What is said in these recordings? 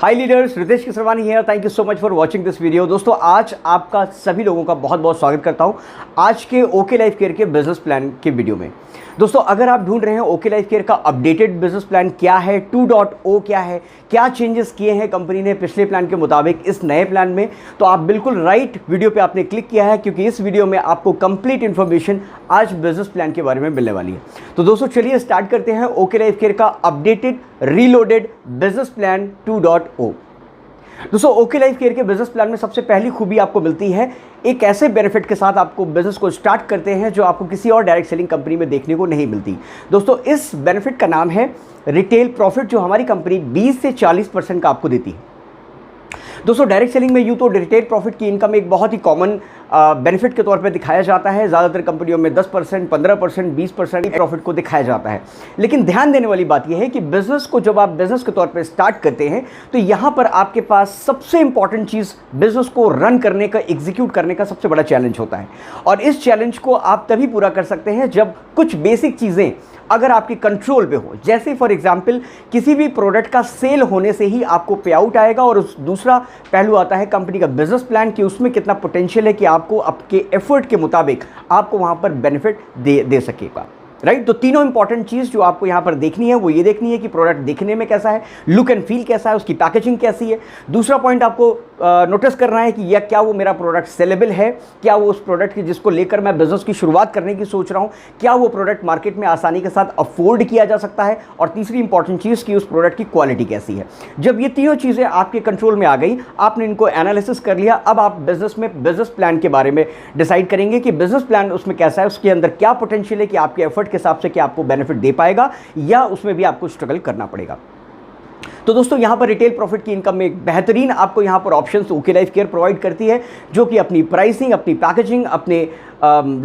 High leaders, Ritesh Kesarwani here. Thank you so much for watching this video. दोस्तों, आज आपका सभी लोगों का बहुत बहुत स्वागत करता हूं आज के ओके लाइफ केयर के बिजनेस प्लान के वीडियो में। दोस्तों, अगर आप ढूंढ रहे हैं ओके लाइफ केयर का अपडेटेड बिजनेस प्लान क्या है, 2.0 क्या है, क्या चेंजेस किए हैं कंपनी ने पिछले प्लान के मुताबिक इस नए प्लान में, तो आप बिल्कुल राइट वीडियो पे आपने क्लिक किया है, क्योंकि इस वीडियो में आपको कंप्लीट इन्फॉर्मेशन आज बिजनेस प्लान के बारे में मिलने वाली है। तो दोस्तों, चलिए स्टार्ट करते हैं ओके लाइफ केयर का अपडेटेड रीलोडेड बिजनेस प्लान 2.0। दोस्तों, ओके लाइफ केयर के बिजनेस प्लान में सबसे पहली खूबी आपको मिलती है, एक ऐसे बेनिफिट के साथ आपको बिजनेस को स्टार्ट करते हैं जो आपको किसी और डायरेक्ट सेलिंग कंपनी में देखने को नहीं मिलती। दोस्तों, इस बेनिफिट का नाम है रिटेल प्रॉफिट, जो हमारी कंपनी 20 से 40% का आपको देती है। दोस्तों, डायरेक्ट सेलिंग में यूँ तो रिटेल प्रॉफिट की इनकम एक बहुत ही कॉमन बेनिफिट के तौर पे दिखाया जाता है। ज़्यादातर कंपनियों में 10%, 15%, 20% प्रॉफिट को दिखाया जाता है। लेकिन ध्यान देने वाली बात यह है कि बिज़नेस को जब आप बिज़नेस के तौर पे स्टार्ट करते हैं, तो यहाँ पर आपके पास सबसे इंपॉर्टेंट चीज़ बिज़नेस को रन करने का, एग्जीक्यूट करने का सबसे बड़ा चैलेंज होता है। और इस चैलेंज को आप तभी पूरा कर सकते हैं जब कुछ बेसिक चीज़ें अगर आपकी कंट्रोल पे हो। जैसे फॉर एग्जांपल, किसी भी प्रोडक्ट का सेल होने से ही आपको पे आउट आएगा, और उस दूसरा पहलू आता है कंपनी का बिजनेस प्लान कि उसमें कितना पोटेंशियल है कि आपको आपके एफर्ट के मुताबिक आपको वहां पर बेनिफिट दे सकेगा। राइट। तो तीनों इंपॉर्टेंट चीज़ जो आपको यहाँ पर देखनी है वो ये देखनी है कि प्रोडक्ट दिखने में कैसा है, लुक एंड फील कैसा है, उसकी पैकेजिंग कैसी है। दूसरा पॉइंट आपको नोटिस करना है कि यह क्या वो मेरा प्रोडक्ट सेलेबल है, क्या वो उस प्रोडक्ट की जिसको लेकर मैं बिजनेस की शुरुआत करने की सोच रहा हूँ, क्या वो प्रोडक्ट मार्केट में आसानी के साथ अफोर्ड किया जा सकता है। और तीसरी इंपॉर्टेंट चीज़ कि उस प्रोडक्ट की क्वालिटी कैसी है। जब ये तीनों चीज़ें आपके कंट्रोल में आ गई, आपने इनको एनालिसिस कर लिया, अब आप बिजनेस में बिजनेस प्लान के बारे में डिसाइड करेंगे कि बिजनेस प्लान उसमें कैसा है, उसके अंदर क्या पोटेंशियल है कि आपके एफर्ट के हिसाब से कि आपको बेनिफिट दे पाएगा या उसमें भी आपको स्ट्रगल करना पड़ेगा। तो दोस्तों, यहां पर रिटेल प्रॉफिट की इनकम में एक बेहतरीन आपको यहां पर options okay life care provide करती है, जो कि अपनी प्राइसिंग, अपनी पैकेजिंग, अपने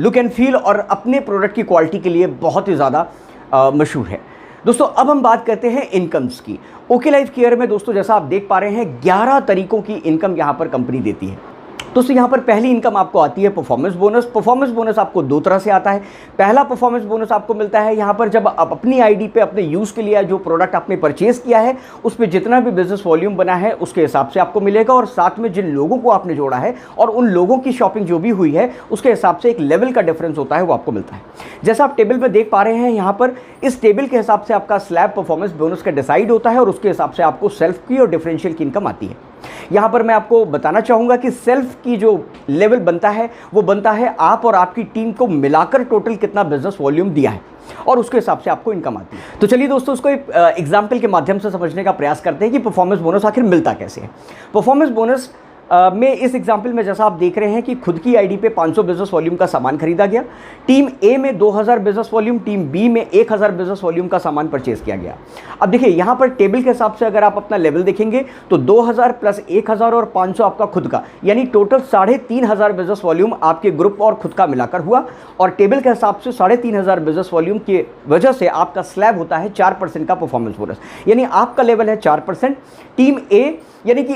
लुक एंड फील और अपने प्रोडक्ट की क्वालिटी के लिए बहुत ही ज़्यादा मशहूर है। दोस्तों, अब हम बात करते हैं इनकम्स की। ओके लाइफ केयर में दोस्तों, जैसा आप देख पा रहे हैं, 11 तरीकों की इनकम यहां पर कंपनी देती है। दोस्तों, यहाँ पर पहली इनकम आपको आती है परफॉर्मेंस बोनस। परफॉर्मेंस बोनस आपको दो तरह से आता है। पहला परफॉर्मेंस बोनस आपको मिलता है यहाँ पर जब आप अपनी आईडी पे अपने यूज़ के लिए जो प्रोडक्ट आपने परचेज किया है उस पर जितना भी बिजनेस वॉल्यूम बना है उसके हिसाब से आपको मिलेगा, और साथ में जिन लोगों को आपने जोड़ा है और उन लोगों की शॉपिंग जो भी हुई है उसके हिसाब से एक लेवल का डिफरेंस होता है, वो आपको मिलता है। जैसा आप टेबल में देख पा रहे हैं, यहाँ पर इस टेबल के हिसाब से आपका स्लैब परफॉर्मेंस बोनस का डिसाइड होता है और उसके हिसाब से आपको सेल्फ की और डिफरेंशियल की इनकम आती है। यहां पर मैं आपको बताना चाहूंगा कि सेल्फ की जो लेवल बनता है वो बनता है आप और आपकी टीम को मिलाकर टोटल कितना बिजनेस वॉल्यूम दिया है, और उसके हिसाब से आपको इनकम आती है। तो चलिए दोस्तों, उसको एक एग्जांपल के माध्यम से समझने का प्रयास करते हैं कि परफॉर्मेंस बोनस आखिर मिलता कैसे है। परफॉर्मेंस बोनस में इस एग्जाम्पल में जैसा आप देख रहे हैं कि खुद की आईडी पे 500 बिजनेस वॉल्यूम का सामान खरीदा गया, टीम ए में 2000 बिजनेस वॉल्यूम, टीम बी में 1000 बिजनेस वॉल्यूम का सामान परचेज किया गया। अब देखिए, यहां पर टेबल के हिसाब से अगर आप अपना लेवल देखेंगे तो 2000 प्लस 1000 और 500 आपका खुद का, यानी टोटल 3500 बिजनेस वॉल्यूम आपके ग्रुप और खुद का मिलाकर हुआ। और टेबल के हिसाब से 3500 बिजनेस वॉल्यूम की वजह से आपका स्लैब होता है 4% का परफॉर्मेंस बोनस, यानी आपका लेवल है 4%। टीम ए, यानी कि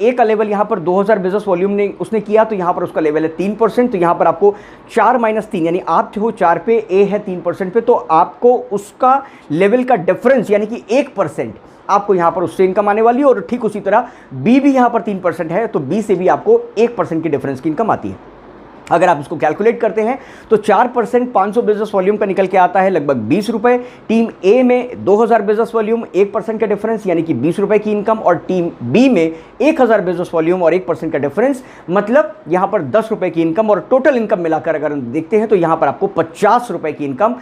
ए का लेवल यहाँ पर 2000 बिजनेस वॉल्यूम ने उसने किया, तो यहाँ पर उसका लेवल है 3%। तो यहाँ पर आपको 4 - 3, यानी आप हो 4 पे, ए है 3% पे, तो आपको उसका लेवल का डिफरेंस यानी कि 1% आपको यहाँ पर उससे इनकम आने वाली है। और ठीक उसी तरह बी भी यहाँ पर 3% है, तो बी से भी आपको 1% की डिफरेंस की इनकम आती है। अगर आप इसको कैलकुलेट करते हैं तो 4% 500 बिजनेस वॉल्यूम का निकल के आता है लगभग 20 रुपए। टीम ए में 2000 बिजनेस वॉल्यूम, 1% का डिफरेंस यानी कि 20 रुपए की इनकम, और टीम बी में 1000 बिजनेस वॉल्यूम और 1% का डिफरेंस, मतलब यहां पर 10 रुपए की इनकम। और टोटल इनकम मिलाकर अगर हम देखते हैं तो यहां पर आपको 50 रुपए की इनकम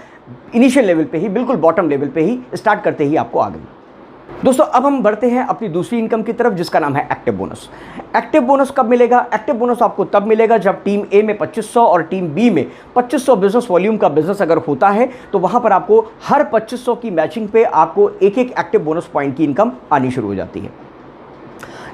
इनिशियल लेवल पे ही, बिल्कुल बॉटम लेवल पे ही, स्टार्ट करते ही आपको आ गई। दोस्तों, अब हम बढ़ते हैं अपनी दूसरी इनकम की तरफ, जिसका नाम है एक्टिव बोनस। एक्टिव बोनस कब मिलेगा? एक्टिव बोनस आपको तब मिलेगा जब टीम ए में 2500 और टीम बी में 2500 बिजनेस वॉल्यूम का बिजनेस अगर होता है, तो वहां पर आपको हर 2500 की मैचिंग पे आपको एक एक्टिव बोनस पॉइंट की इनकम आनी शुरू हो जाती है।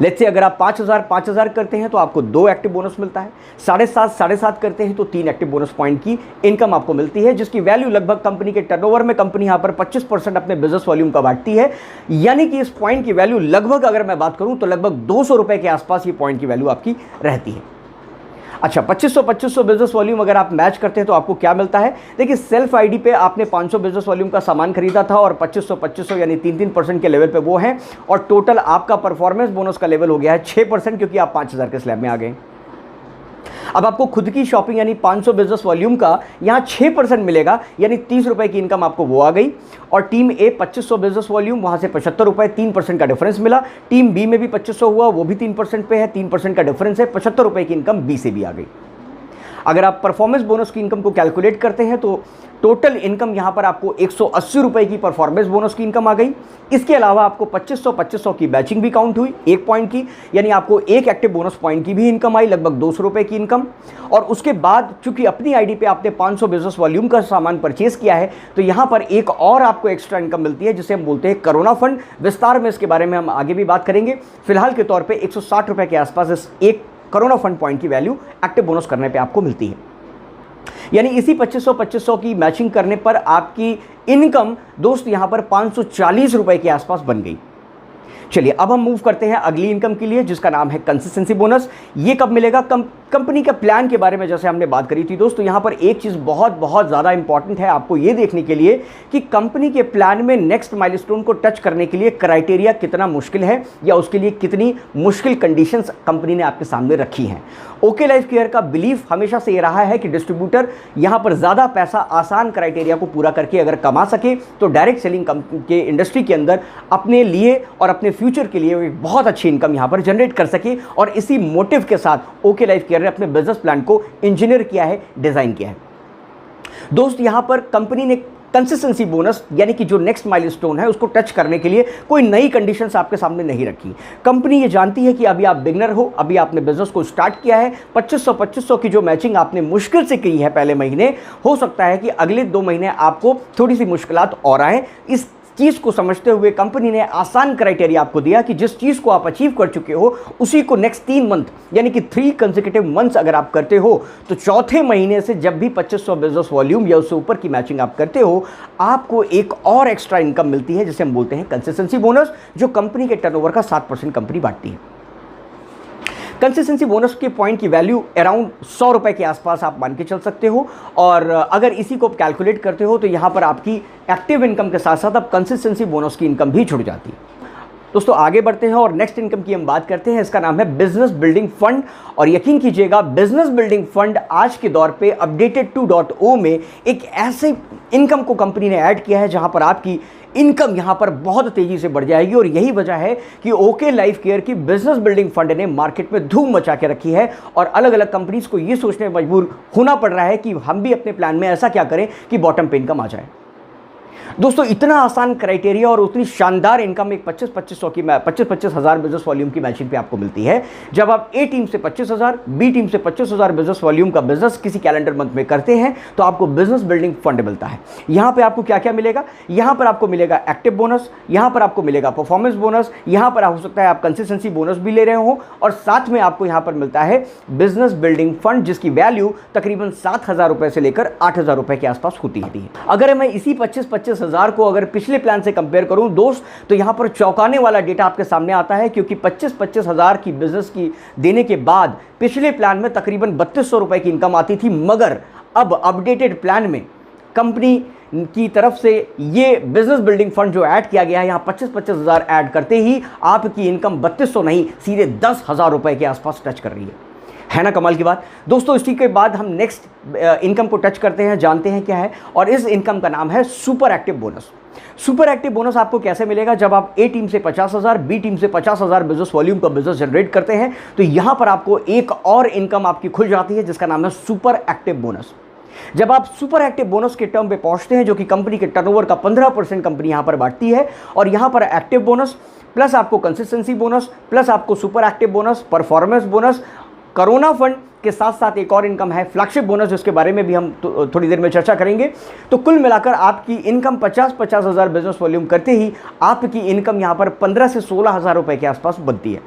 लेट्स से अगर आप 5000 करते हैं तो आपको 2 एक्टिव बोनस मिलता है, 7.5 करते हैं तो 3 एक्टिव बोनस पॉइंट की इनकम आपको मिलती है, जिसकी वैल्यू लगभग कंपनी के टर्नओवर में कंपनी यहां पर 25% अपने बिजनेस वॉल्यूम का बांटती है। यानी कि इस पॉइंट की वैल्यू लगभग, अगर मैं बात करूं तो लगभग 200 रुपए के आसपास ये पॉइंट की वैल्यू आपकी रहती है। अच्छा, 2500 बिजनेस वॉल्यूम अगर आप मैच करते हैं तो आपको क्या मिलता है? देखिए, सेल्फ आईडी पे आपने 500 बिजनेस वॉल्यूम का सामान खरीदा था और 2500 यानी 3% के लेवल पे वो है, और टोटल आपका परफॉर्मेंस बोनस का लेवल हो गया है 6%, क्योंकि आप 5000 के स्लैब में आ गए। अब आपको खुद की शॉपिंग यानी 500 बिजनेस वॉल्यूम का यहाँ 6% मिलेगा, यानी 30 रुपए की इनकम आपको वो आ गई। और टीम ए 2500 बिजनेस वॉल्यूम, वहां से 75 रुपए, 3% का डिफरेंस मिला। टीम बी में भी 2500 हुआ, वो भी 3% पे है, 3% का डिफरेंस है, 75 रुपए की इनकम बी से भी आ गई। अगर आप परफॉर्मेंस बोनस की इनकम को कैलकुलेट करते हैं तो टोटल इनकम यहां पर आपको 180 रुपए की परफॉर्मेंस बोनस की इनकम आ गई। इसके अलावा आपको 2500 की बैचिंग भी काउंट हुई 1 पॉइंट की, यानी आपको एक एक्टिव बोनस पॉइंट की भी इनकम आई, लगभग 200 रुपए की इनकम। और उसके बाद चूंकि अपनी आईडी पे आपने 500 बिजनेस वॉल्यूम का सामान परचेज किया है, तो यहां पर एक और आपको एक्स्ट्रा इनकम मिलती है जिसे हम बोलते हैं कोरोना फंड। विस्तार में इसके बारे में हम आगे भी बात करेंगे। फिलहाल के तौर पर 160 रुपए के आसपास इस एक कोरोना फंड पॉइंट की वैल्यू एक्टिव बोनस करने पे आपको मिलती है। यानी इसी 2500 की मैचिंग करने पर आपकी इनकम दोस्त यहां पर 540 रुपए के आसपास बन गई। चलिए, अब हम मूव करते हैं अगली इनकम के लिए, जिसका नाम है कंसिस्टेंसी बोनस। ये कब मिलेगा? कंपनी के प्लान के बारे में जैसे हमने बात करी थी दोस्तों, यहां पर एक चीज बहुत ज़्यादा इंपॉर्टेंट है आपको ये देखने के लिए कि कंपनी के प्लान में नेक्स्ट माइलस्टोन को टच करने के लिए क्राइटेरिया कितना मुश्किल है, या उसके लिए कितनी मुश्किल कंडीशंस कंपनी ने आपके सामने रखी हैं। ओके लाइफ केयर का बिलीफ हमेशा से ये रहा है कि डिस्ट्रीब्यूटर यहां पर ज़्यादा पैसा आसान क्राइटेरिया को पूरा करके अगर कमा सके तो डायरेक्ट सेलिंग के इंडस्ट्री के अंदर अपने लिए और अपने फ्यूचर के लिए एक बहुत अच्छी इनकम यहां पर जनरेट कर सके। और इसी मोटिव के साथ ओके लाइफ केयर ने अपने बिजनेस प्लान को इंजीनियर किया है, डिजाइन किया है। दोस्त, यहां पर कंपनी ने कंसिस्टेंसी बोनस यानी कि जो नेक्स्ट माइलस्टोन है उसको टच करने के लिए कोई नई कंडीशंस आपके सामने नहीं रखी। कंपनी ये जानती है कि अभी आप बिगनर हो, अभी आपने बिजनेस को स्टार्ट किया है, 2500 की जो मैचिंग आपने मुश्किल से की है पहले महीने, हो सकता है कि अगले 2 महीने आपको थोड़ी सी मुश्किलात और आए। इस चीज़ को समझते हुए कंपनी ने आसान क्राइटेरिया आपको दिया कि जिस चीज़ को आप अचीव कर चुके हो उसी को नेक्स्ट 3 मंथ यानी कि 3 कंसेक्यूटिव मंथ्स अगर आप करते हो तो चौथे महीने से जब भी 2500 बिजनेस वॉल्यूम या उससे ऊपर की मैचिंग आप करते हो, आपको एक और एक्स्ट्रा इनकम मिलती है जिसे हम बोलते हैं कंसिस्टेंसी बोनस, जो कंपनी के टर्नओवर का 7% कंपनी बांटती है। कंसिस्टेंसी बोनस के पॉइंट की वैल्यू अराउंड 100 रुपए के आसपास आप मान के चल सकते हो। और अगर इसी को कैलकुलेट करते हो तो यहां पर आपकी एक्टिव इनकम के साथ साथ अब कंसिस्टेंसी बोनस की इनकम भी जुड़ जाती है। दोस्तों, आगे बढ़ते हैं और नेक्स्ट इनकम की हम बात करते हैं। इसका नाम है बिजनेस बिल्डिंग फंड। और यकीन कीजिएगा, बिजनेस बिल्डिंग फंड आज के दौर पे अपडेटेड 2.0 में एक ऐसे इनकम को कंपनी ने ऐड किया है जहां पर आपकी इनकम यहां पर बहुत तेजी से बढ़ जाएगी। और यही वजह है कि ओके लाइफ केयर की बिजनेस बिल्डिंग फंड ने मार्केट में धूम मचा के रखी है और अलग अलग कंपनीज को यह सोचने में मजबूर होना पड़ रहा है कि हम भी अपने प्लान में ऐसा क्या करें कि बॉटम पे इनकम आ जाए। दोस्तों, इतना आसान क्राइटेरिया और उतनी शानदार इनकम एक 25 हज़ार बिजनेस वॉल्यूम की मैचिंग पे आपको मिलती है। जब आप ए टीम से 25,000, बी टीम से 25,000 बिजनेस वॉल्यूम का बिजनेस किसी कैलेंडर मंथ में करते हैं तो आपको बिजनेस बिल्डिंग फंड मिलता है। यहां पे आपको क्या क्या मिलेगा? यहां पर आपको मिलेगा एक्टिव बोनस, यहां पर आपको मिलेगा परफॉर्मेंस बोनस, यहां पर हो सकता है आप कंसिस्टेंसी बोनस भी ले रहे हो, और साथ में आपको यहां पर मिलता है बिजनेस बिल्डिंग फंड, जिसकी वैल्यू तकरीबन 7,000 रुपए से लेकर 8,000 रुपए के आसपास होती है। अगर मैं इसी 25,000 को अगर पिछले प्लान से कंपेयर करूं दोस्त, तो यहां पर चौंकाने वाला डेटा आपके सामने आता है, क्योंकि 25,000 की बिजनेस की देने के बाद पिछले प्लान में तकरीबन 3200 रुपए की इनकम आती थी। मगर अब अपडेटेड प्लान में कंपनी की तरफ से ये बिजनेस बिल्डिंग फंड जो ऐड किया गया है, यहां 25,000 ऐड करते ही आपकी इनकम 3200 नहीं, सीधे 10,000 रुपए के आसपास टच कर रही है ना कमाल की बात। दोस्तों, इसी के बाद हम नेक्स्ट इनकम को टच करते हैं, जानते हैं क्या है, और इस इनकम का नाम है super active bonus. Super active bonus आपको कैसे मिलेगा? जब आप ए टीम से 50,000, बी टीम से 50,000 बिजनेस वॉल्यूम का बिजनेस जनरेट करते हैं तो यहां पर आपको एक और इनकम आपकी खुल जाती है जिसका नाम है सुपर एक्टिव बोनस। जब आप सुपर एक्टिव बोनस के टर्म पे पहुंचते हैं, जो कि कंपनी के टर्नओवर का 15% कंपनी यहां पर बांटती है, और यहां पर एक्टिव बोनस प्लस आपको कंसिस्टेंसी बोनस प्लस आपको super active bonus, performance bonus, corona fund के साथ साथ एक और इनकम है फ्लैगशिप बोनस, जिसके बारे में भी हम थोड़ी देर में चर्चा करेंगे। तो कुल मिलाकर आपकी इनकम 50 हज़ार बिजनेस वॉल्यूम करते ही आपकी इनकम यहां पर 15 से 16 हज़ार रुपए के आसपास बनती है।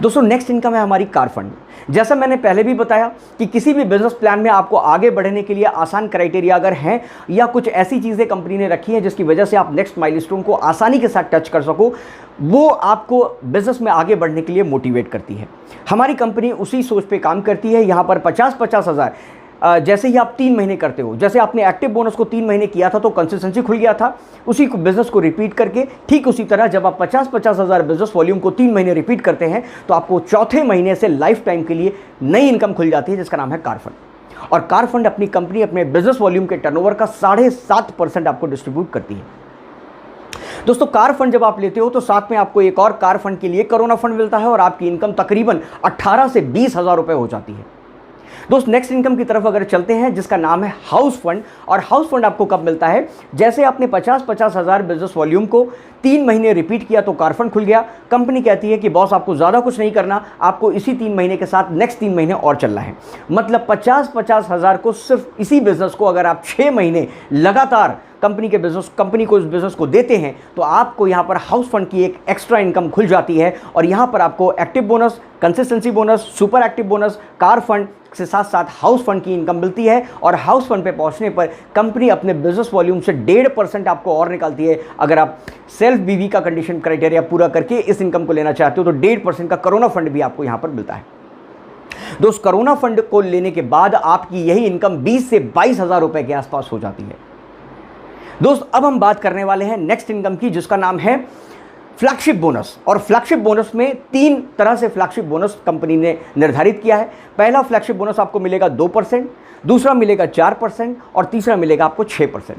दोस्तों नेक्स्ट इनकम है हमारी कार फंड। जैसा मैंने पहले भी बताया कि किसी भी बिजनेस प्लान में आपको आगे बढ़ने के लिए आसान क्राइटेरिया अगर हैं या कुछ ऐसी चीज़ें कंपनी ने रखी हैं जिसकी वजह से आप नेक्स्ट माइलस्टोन को आसानी के साथ टच कर सको, वो आपको बिजनेस में आगे बढ़ने के लिए मोटिवेट करती है। हमारी कंपनी उसी सोच पे काम करती है। यहाँ पर 50-50 हज़ार जैसे ही आप 3 महीने करते हो, जैसे आपने एक्टिव बोनस को 3 महीने किया था तो कंसिस्टेंसी खुल गया था, उसी को बिजनेस को रिपीट करके ठीक उसी तरह जब आप 50-50 हज़ार बिजनेस वॉल्यूम को 3 महीने रिपीट करते हैं तो आपको चौथे महीने से लाइफ टाइम के लिए नई इनकम खुल जाती है जिसका नाम है कार फंड। और कार फंड अपनी कंपनी अपने बिजनेस वॉल्यूम के टर्नओवर का 7.5% आपको डिस्ट्रीब्यूट करती है। दोस्तों कार फंड जब आप लेते हो तो साथ में आपको एक और कार फंड के लिए कोरोना फंड मिलता है और आपकी इनकम तकरीबन 18 से 20 हज़ार रुपये हो जाती है। दोस्त नेक्स्ट इनकम की तरफ अगर चलते हैं जिसका नाम है हाउस फंड। और हाउस फंड आपको कब मिलता है? जैसे आपने 50-50 हज़ार बिजनेस वॉल्यूम को 3 महीने रिपीट किया तो कार फंड खुल गया। कंपनी कहती है कि बॉस आपको ज़्यादा कुछ नहीं करना, आपको इसी 3 महीने के साथ नेक्स्ट 3 महीने और चलना है। मतलब 50-50 हज़ार को सिर्फ इसी बिजनेस को अगर आप 6 महीने लगातार कंपनी को इस बिजनेस को देते हैं तो आपको यहाँ पर हाउस फंड की एक एक्स्ट्रा इनकम खुल जाती है। और यहाँ पर आपको active bonus, consistency bonus, super active bonus, car fund से साथ साथ हाउस फंड की इनकम मिलती है। और हाउस फंड पे पहुंचने पर कंपनी अपने बिजनेस वॉल्यूम से 1.5% आपको और निकालती है। अगर आप सेल्फ बीवी का कंडीशन क्राइटेरिया पूरा करके इस इनकम को लेना चाहते हो तो 1.5% का कोरोना फंड भी आपको यहाँ पर मिलता है। दोस्त कोरोना फंड को लेने के बाद आपकी यही इनकम 20 से 22 हज़ार रुपए के आसपास हो जाती है। दोस्त अब हम बात करने वाले हैं नेक्स्ट इनकम की जिसका नाम है फ्लैगशिप बोनस। और फ्लैगशिप बोनस में 3 तरह से फ्लैगशिप बोनस कंपनी ने निर्धारित किया है। पहला फ्लैगशिप बोनस आपको मिलेगा 2%, दूसरा मिलेगा 4% और तीसरा मिलेगा आपको 6%।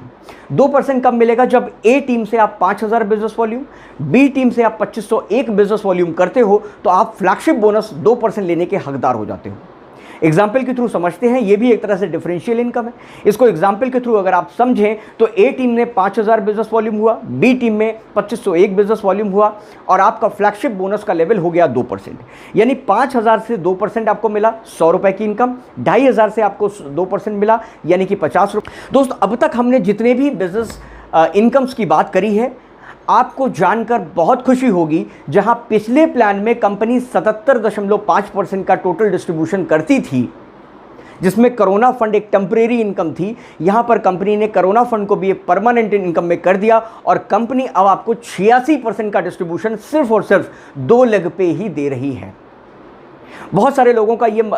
2% कब मिलेगा? जब ए टीम से आप 5,000 बिजनेस वॉल्यूम, बी टीम से आप 2501 बिजनेस वॉल्यूम करते हो तो आप फ्लैगशिप बोनस 2% लेने के हकदार हो जाते हो। एग्जाम्पल के थ्रू समझते हैं, ये भी एक तरह से डिफरेंशियल इनकम है। इसको एग्जाम्पल के थ्रू अगर आप समझें तो ए टीम ने 5,000 बिजनेस वॉल्यूम हुआ, बी टीम में 2501 बिजनेस वॉल्यूम हुआ और आपका फ्लैगशिप बोनस का लेवल हो गया 2%। यानी 5,000 से 2% आपको मिला 100 रुपए की इनकम, 2,500 से आपको 2% मिला यानी कि 50 रुपये। दोस्त अब तक हमने जितने भी बिजनेस इनकम्स की बात करी है आपको जानकर बहुत खुशी होगी, जहां पिछले प्लान में कंपनी 77.5% का टोटल डिस्ट्रीब्यूशन करती थी जिसमें कोरोना फंड एक टेम्परेरी इनकम थी, यहां पर कंपनी ने कोरोना फंड को भी एक परमानेंट इनकम में कर दिया और कंपनी अब आपको 86% का डिस्ट्रीब्यूशन सिर्फ और सिर्फ 2 लेग पे ही दे रही है। बहुत सारे लोगों का ये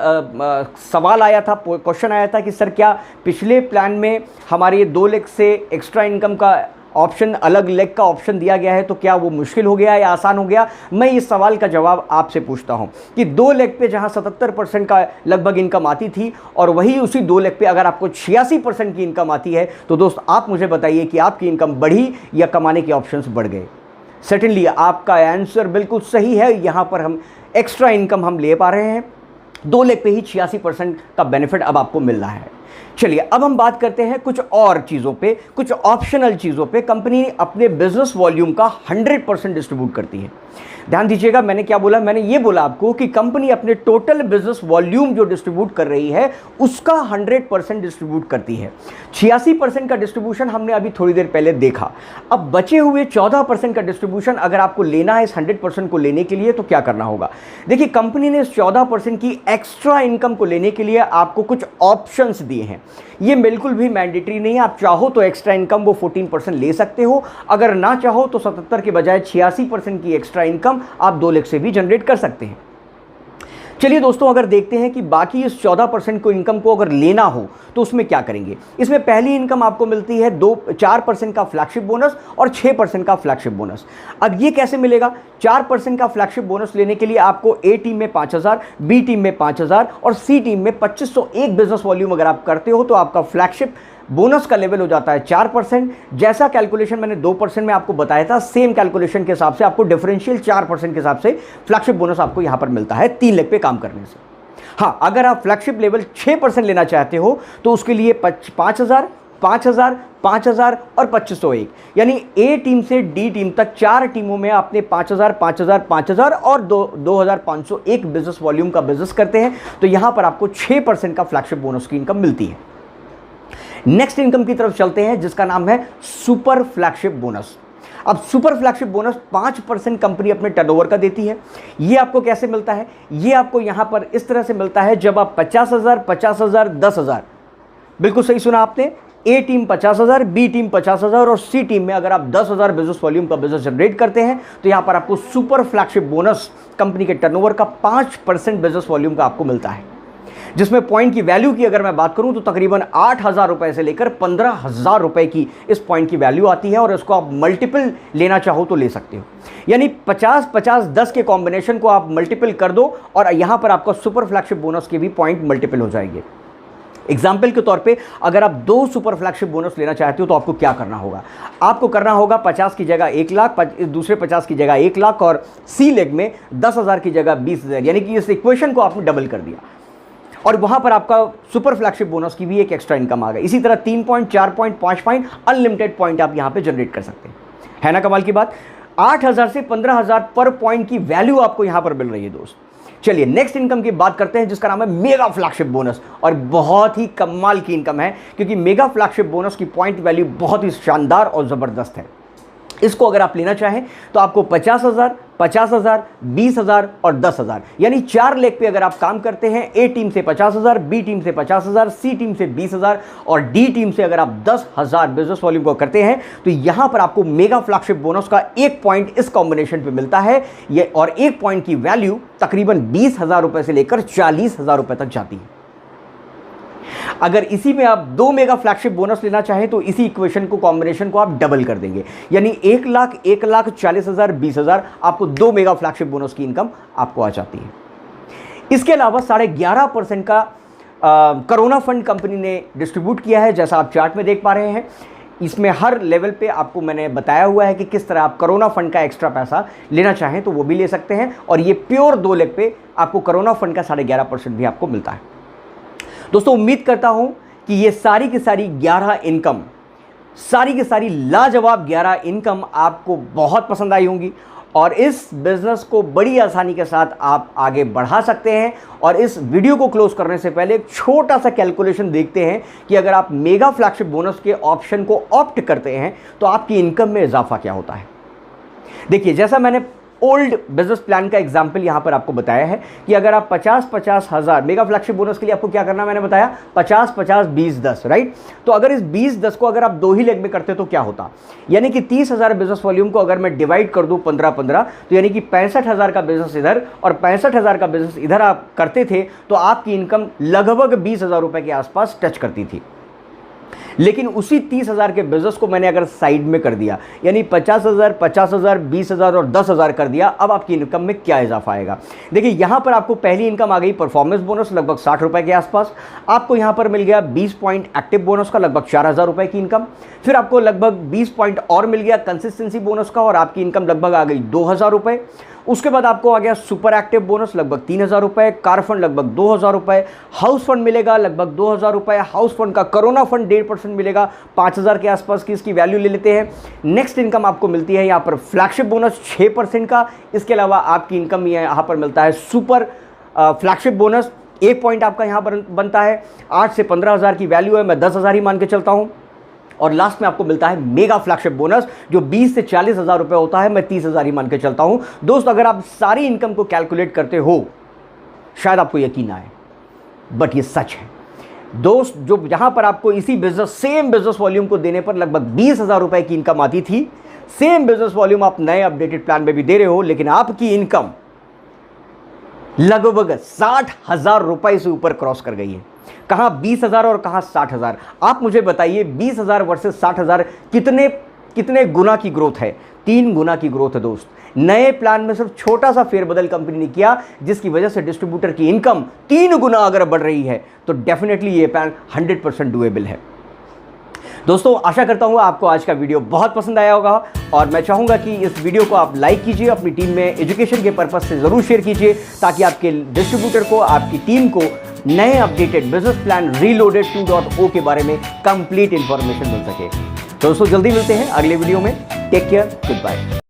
सवाल आया था, क्वेश्चन आया था कि सर क्या पिछले प्लान में हमारे 2 लेग से एक्स्ट्रा इनकम का ऑप्शन, अलग लेग का ऑप्शन दिया गया है तो क्या वो मुश्किल हो गया या आसान हो गया? मैं इस सवाल का जवाब आपसे पूछता हूं कि 2 लेग पे जहां 77% का लगभग इनकम आती थी और वही उसी 2 लेग पे अगर आपको 86% की इनकम आती है तो दोस्त आप मुझे बताइए कि आपकी इनकम बढ़ी या कमाने के ऑप्शंस बढ़ गए? सर्टेनली आपका आंसर बिल्कुल सही है। यहाँ पर हम एक्स्ट्रा इनकम हम ले पा रहे हैं, 2 लेग पे ही 86% का बेनिफिट अब आपको मिल रहा है। चलिए अब हम बात करते हैं कुछ और चीज़ों पे, कुछ ऑप्शनल चीज़ों पे। कंपनी अपने बिजनेस वॉल्यूम का 100% डिस्ट्रीब्यूट करती है। ध्यान दीजिएगा मैंने क्या बोला, मैंने ये बोला आपको कि कंपनी अपने टोटल बिजनेस वॉल्यूम जो डिस्ट्रीब्यूट कर रही है उसका 100% डिस्ट्रीब्यूट करती है। 86% का डिस्ट्रीब्यूशन हमने अभी थोड़ी देर पहले देखा। अब बचे हुए 14% का डिस्ट्रीब्यूशन अगर आपको लेना है इस 100% को लेने के लिए तो क्या करना होगा? देखिए कंपनी ने इस 14% की एक्स्ट्रा इनकम को लेने के लिए आपको कुछ ऑप्शंस दिए हैं। ये बिल्कुल भी मैंडेटरी नहीं है, आप चाहो तो एक्स्ट्रा इनकम वो 14% ले सकते हो, अगर ना चाहो तो 77 के बजाय 86% की एक्स्ट्रा इनकम आप 2 लेग से भी जनरेट कर सकते हैं। चलिए दोस्तों अगर देखते हैं कि बाकी इस 14% को इनकम को अगर लेना हो तो उसमें क्या करेंगे। इसमें पहली इनकम आपको मिलती है 4% का फ्लैगशिप बोनस और 6% का फ्लैगशिप बोनस। अब ये कैसे मिलेगा? 4% का फ्लैगशिप बोनस लेने के लिए आपको ए टीम में 5,000, बी टीम में 5,000 और सी टीम में 2501 बिजनेस वॉल्यूम अगर आप करते हो तो आपका फ्लैगशिप बोनस का लेवल हो जाता है 4%। जैसा कैलकुलेशन मैंने 2% में आपको बताया था, सेम कैलकुलेशन के हिसाब से आपको डिफरेंशियल 4% के हिसाब से फ्लैगशिप बोनस आपको यहां पर मिलता है 3 लेग पे काम करने से। हाँ, अगर आप फ्लैगशिप लेवल 6% लेना चाहते हो तो उसके लिए 5,000, 5,000, 5,000 और 2501 यानी ए टीम से डी टीम तक 4 टीमों में आपने 5,000, 5,000, 5,000 और 2,501 बिजनेस वॉल्यूम का बिजनेस करते हैं तो यहां पर आपको 6% का फ्लैगशिप बोनस की इनकम मिलती है। नेक्स्ट इनकम की तरफ चलते हैं जिसका नाम है सुपर फ्लैगशिप बोनस। अब सुपर फ्लैगशिप बोनस 5% कंपनी अपने टर्नओवर का देती है। ये आपको कैसे मिलता है? ये आपको यहां पर इस तरह से मिलता है जब आप 50,000, 50,000, 10,000, बिल्कुल सही सुना आपने, ए टीम 50,000, बी टीम 50,000 और सी टीम में अगर आप 10,000 बिजनेस वॉल्यूम का बिजनेस जनरेट करते हैं तो यहां पर आपको सुपर फ्लैगशिप बोनस कंपनी के टर्नओवर का 5% बिजनेस वॉल्यूम का आपको मिलता है, जिसमें पॉइंट की वैल्यू की अगर मैं बात करूं तो तकरीबन 8,000 रुपए से लेकर 15,000 रुपए की इस पॉइंट की वैल्यू आती है और इसको आप मल्टीपल लेना चाहो तो ले सकते हो। यानी 50, 50, 10 के कॉम्बिनेशन को आप मल्टीपल कर दो और यहां पर आपका सुपर फ्लैगशिप बोनस के भी पॉइंट मल्टीपल हो जाएंगे। एग्जाम्पल के तौर पे अगर आप 2 सुपर फ्लैगशिप बोनस लेना चाहते हो तो आपको क्या करना होगा? आपको करना होगा 50 की जगह 1 लाख, दूसरे 50 की जगह 1 लाख और सी लेग में 10,000 की जगह 20,000, यानी कि इस इक्वेशन को आपने डबल कर दिया और वहां पर आपका सुपर फ्लैगशिप बोनस की भी एक एक्स्ट्रा इनकम आ गई। इसी तरह 3 point, 4 point, 5 point unlimited point आप यहां पे जनरेट कर सकते हैं। है ना कमाल की बात? 8,000 से 15,000 पर पॉइंट की वैल्यू आपको यहां पर मिल रही है दोस्त। चलिए नेक्स्ट इनकम की बात करते हैं जिसका नाम है मेगा फ्लैगशिप बोनस और बहुत ही कमाल की इनकम है क्योंकि मेगा फ्लैगशिप बोनस की पॉइंट वैल्यू बहुत ही शानदार और जबरदस्त है। इसको अगर आप लेना चाहें तो आपको 50,000, 50,000, 20,000 और 10,000 यानी 4 लेग पे अगर आप काम करते हैं, ए टीम से 50,000, बी टीम से 50,000, सी टीम से 20,000 और डी टीम से अगर आप 10,000 बिजनेस वॉल्यूम को करते हैं तो यहां पर आपको मेगा फ्लैगशिप बोनस का 1 पॉइंट इस कॉम्बिनेशन पे मिलता है। ये और 1 पॉइंट की वैल्यू तकरीबन 20,000 रुपए से लेकर 40,000 रुपए तक जाती है। अगर इसी में आप 2 मेगा फ्लैगशिप बोनस लेना चाहें तो इसी इक्वेशन को, कॉम्बिनेशन को आप डबल कर देंगे, यानी 1 लाख, 1,40,000, 20,000 आपको 2 मेगा फ्लैगशिप बोनस की इनकम आपको आ जाती है। इसके अलावा 11.5% का कोरोना फंड कंपनी ने डिस्ट्रीब्यूट किया है, जैसा आप चार्ट में देख पा रहे हैं। इसमें हर लेवल पे आपको मैंने बताया हुआ है कि किस तरह आप कोरोना फंड का एक्स्ट्रा पैसा लेना चाहें तो वो भी ले सकते हैं और ये प्योर 2 लेग पे आपको कोरोना फंड का 11.5% भी आपको मिलता है। दोस्तों उम्मीद करता हूं कि ये सारी की सारी 11 इनकम, सारी की सारी लाजवाब 11 इनकम आपको बहुत पसंद आई होंगी और इस बिजनेस को बड़ी आसानी के साथ आप आगे बढ़ा सकते हैं। और इस वीडियो को क्लोज करने से पहले एक छोटा सा कैलकुलेशन देखते हैं कि अगर आप मेगा फ्लैगशिप बोनस के ऑप्शन को ऑप्ट करते हैं तो आपकी इनकम में इजाफा क्या होता है। देखिए, जैसा मैंने ओल्ड बिजनेस प्लान का एग्जाम्पल यहां पर आपको बताया है कि अगर आप 50-50 हज़ार मेगा फ्लैगशिप बोनस के लिए आपको क्या करना, मैंने बताया 50-50, 20-10, राइट। तो अगर इस 20-10 को अगर आप 2 ही लेग में करते तो क्या होता, यानी कि 30,000 बिजनेस वॉल्यूम को अगर मैं डिवाइड कर दूं 15-15 तो यानी कि 65,000 का बिजनेस इधर और 65,000 का बिजनेस इधर आप करते थे तो आपकी इनकम लगभग 20,000 रुपए के आसपास टच करती थी। लेकिन उसी 30,000 के बिजनेस को मैंने अगर साइड में कर दिया, यानी 50,000, 50,000, 20,000 और 10,000 कर दिया, अब आपकी इनकम में क्या इजाफा आएगा। देखिए यहां पर आपको पहली इनकम आ गई परफॉर्मेंस बोनस लगभग 60 रुपए के आसपास, आपको यहां पर मिल गया 20 पॉइंट एक्टिव बोनस का लगभग 4,000 रुपए की इनकम, फिर आपको लगभग 20 पॉइंट और मिल गया कंसिस्टेंसी बोनस का और आपकी इनकम लगभग आ गई 2,000 रुपए। उसके बाद आपको आ गया सुपर एक्टिव बोनस लगभग 3,000 रुपए, कार फंड लगभग 2,000 रुपए, हाउस फंड मिलेगा लगभग 2,000 रुपए, हाउस फंड का कोरोना फंड 1.5% मिलेगा 5,000 के आसपास की इसकी वैल्यू ले लेते हैं। नेक्स्ट इनकम आपको मिलती है यहाँ पर फ्लैगशिप बोनस 6% का, इसके अलावा आपकी इनकम यहाँ पर मिलता है सुपर फ्लैगशिप बोनस 1 पॉइंट आपका यहाँ पर बनता है, 8 से 15,000 की वैल्यू है, मैं 10,000 ही मान के चलता हूँ। और लास्ट में आपको मिलता है मेगा फ्लैगशिप बोनस जो 20 से 40,000 रुपए होता है, मैं 30,000 ही मान के चलता हूं। दोस्त अगर आप सारी इनकम को कैलकुलेट करते हो शायद आपको यकीन आए, बट ये सच है दोस्त। जो यहां पर आपको इसी बिजनेस, सेम बिजनेस वॉल्यूम को देने पर लगभग 20,000 रुपए की इनकम आती थी, सेम बिजनेस वॉल्यूम आप नए अपडेटेड प्लान में भी दे रहे हो, लेकिन आपकी इनकम लगभग 60,000 रुपए से ऊपर क्रॉस कर गई है। कहां 20,000 और कहां 60,000। आप मुझे बताइए 20,000 वर्सेस 60,000 कितने गुना की ग्रोथ है? 3 गुना की ग्रोथ है दोस्त। नए प्लान में सिर्फ छोटा सा फेरबदल कंपनी ने किया जिसकी वजह से डिस्ट्रीब्यूटर की इनकम 3 गुना अगर बढ़ रही है तो डेफिनेटली ये प्लान 100% डुएबल है। दोस्तों आशा करता हूँ आपको आज का वीडियो बहुत पसंद आया होगा और मैं चाहूँगा कि इस वीडियो को आप लाइक कीजिए, अपनी टीम में एजुकेशन के पर्पज से ज़रूर शेयर कीजिए ताकि आपके डिस्ट्रीब्यूटर को, आपकी टीम को नए अपडेटेड बिजनेस प्लान रीलोडेड 2.0 के बारे में कंप्लीट इंफॉर्मेशन मिल सके। दोस्तों जल्दी मिलते हैं अगले वीडियो में। Take care, good bye.